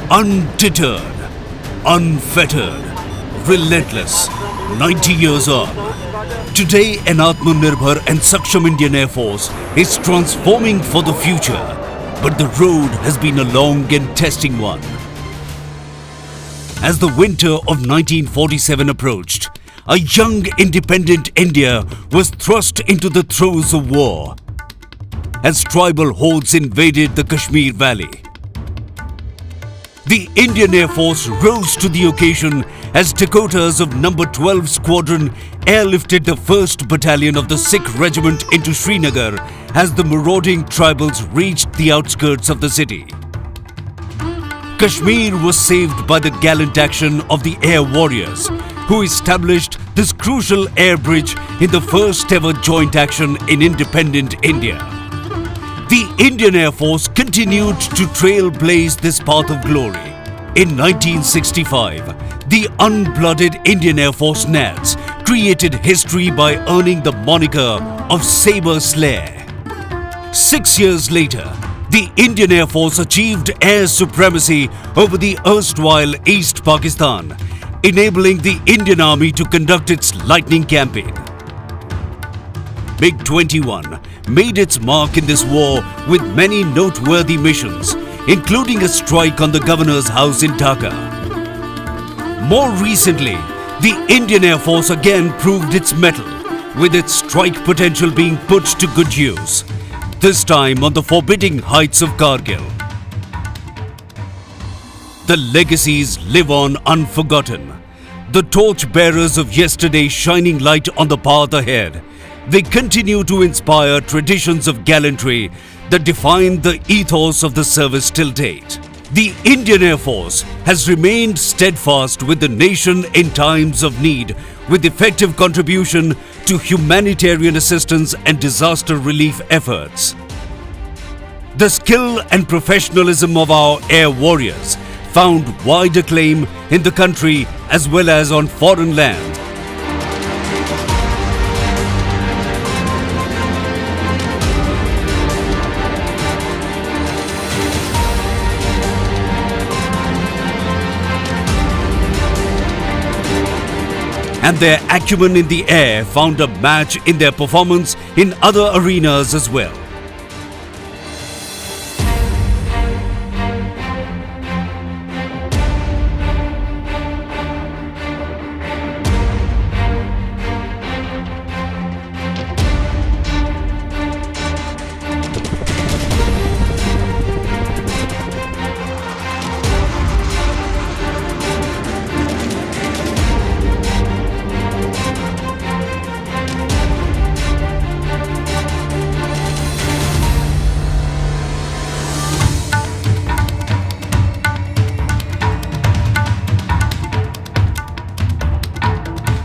Undeterred, unfettered, relentless, 90 years on. Today, an Atmanirbhar and Saksham Indian Air Force is transforming for the future, but the road has been a long and testing one. As the winter of 1947 approached, a young independent India was thrust into the throes of war as tribal hordes invaded the Kashmir Valley. The Indian Air Force rose to the occasion as Dakotas of No. 12 Squadron airlifted the 1st Battalion of the Sikh Regiment into Srinagar as the marauding tribals reached the outskirts of the city. Kashmir was saved by the gallant action of the Air Warriors, who established this crucial air bridge in the first ever joint action in independent India. The Indian Air Force continued to trailblaze this path of glory. In 1965, the unblooded Indian Air Force Nats created history by earning the moniker of Sabre Slayer. 6 years later, the Indian Air Force achieved air supremacy over the erstwhile East Pakistan, enabling the Indian Army to conduct its lightning campaign. MiG-21 made its mark in this war with many noteworthy missions, including a strike on the Governor's house in Dhaka. More recently, the Indian Air Force again proved its mettle, with its strike potential being put to good use, this time on the forbidding heights of Kargil. The legacies live on unforgotten. The torchbearers of yesterday shining light on the path ahead. They continue to inspire traditions of gallantry that define the ethos of the service till date. The Indian Air Force has remained steadfast with the nation in times of need, with effective contribution to humanitarian assistance and disaster relief efforts. The skill and professionalism of our air warriors found wide acclaim in the country as well as on foreign lands. And their acumen in the air found a match in their performance in other arenas as well.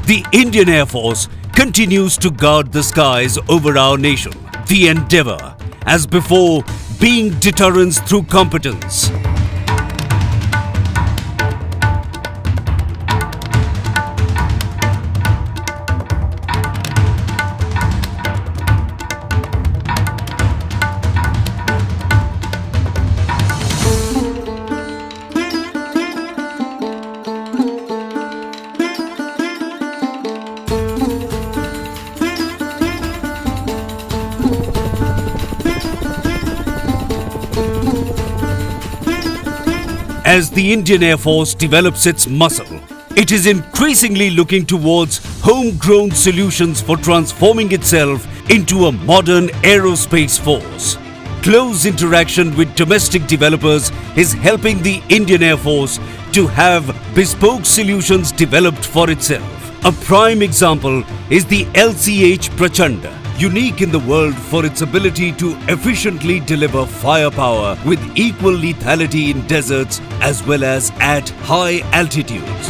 The Indian Air Force continues to guard the skies over our nation. The endeavor, as before, being deterrence through competence. As the Indian Air Force develops its muscle, it is increasingly looking towards homegrown solutions for transforming itself into a modern aerospace force. Close interaction with domestic developers is helping the Indian Air Force to have bespoke solutions developed for itself. A prime example is the LCH Prachanda, unique in the world for its ability to efficiently deliver firepower with equal lethality in deserts as well as at high altitudes.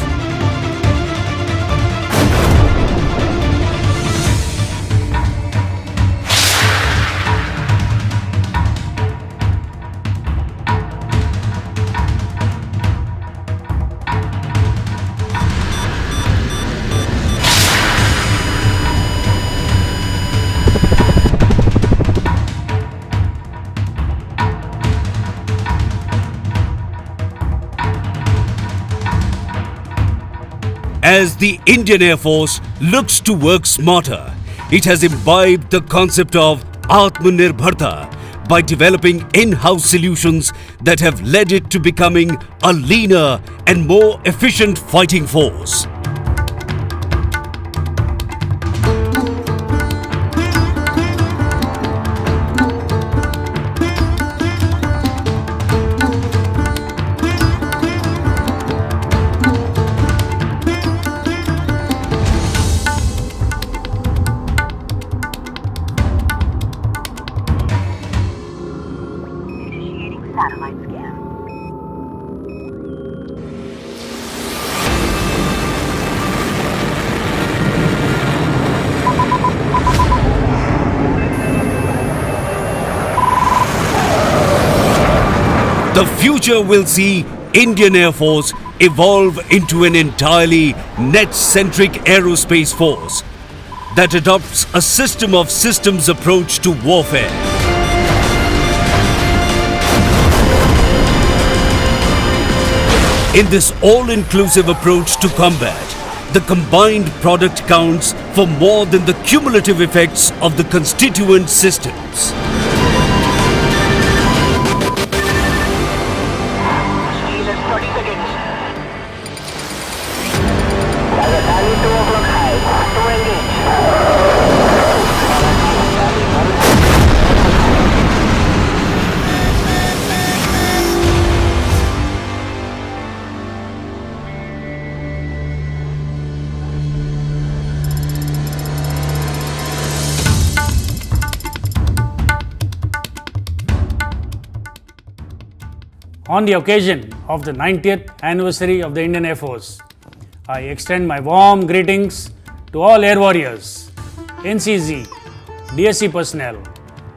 As the Indian Air Force looks to work smarter, it has imbibed the concept of Atmanirbharta by developing in-house solutions that have led it to becoming a leaner and more efficient fighting force. Satellite scan. The future will see Indian Air Force evolve into an entirely net-centric aerospace force that adopts a system of systems approach to warfare. In this all-inclusive approach to combat, the combined product counts for more than the cumulative effects of the constituent systems. On the occasion of the 90th anniversary of the Indian Air Force, I extend my warm greetings to all Air Warriors, NCZ, DSC personnel,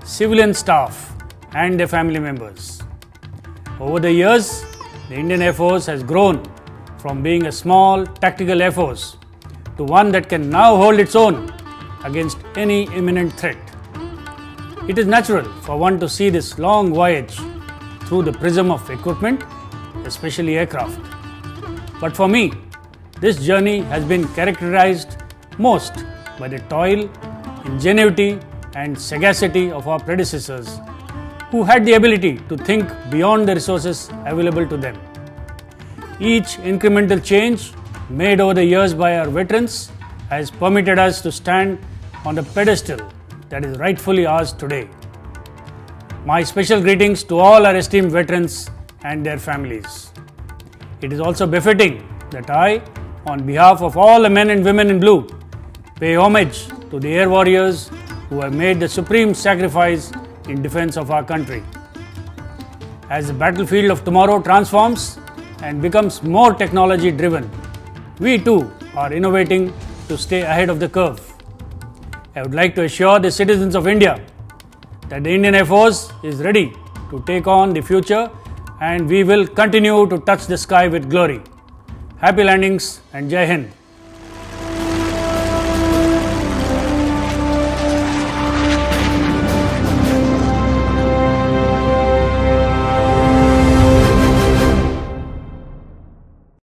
civilian staff and their family members. Over the years, the Indian Air Force has grown from being a small tactical air force to one that can now hold its own against any imminent threat. It is natural for one to see this long voyage through the prism of equipment, especially aircraft. But for me, this journey has been characterized most by the toil, ingenuity and sagacity of our predecessors, who had the ability to think beyond the resources available to them. Each incremental change made over the years by our veterans has permitted us to stand on the pedestal that is rightfully ours today. My special greetings to all our esteemed veterans and their families. It is also befitting that I, on behalf of all the men and women in blue, pay homage to the air warriors who have made the supreme sacrifice in defense of our country. As the battlefield of tomorrow transforms and becomes more technology driven, we too are innovating to stay ahead of the curve. I would like to assure the citizens of India that the Indian Air Force is ready to take on the future, and we will continue to touch the sky with glory. Happy landings and Jai Hind.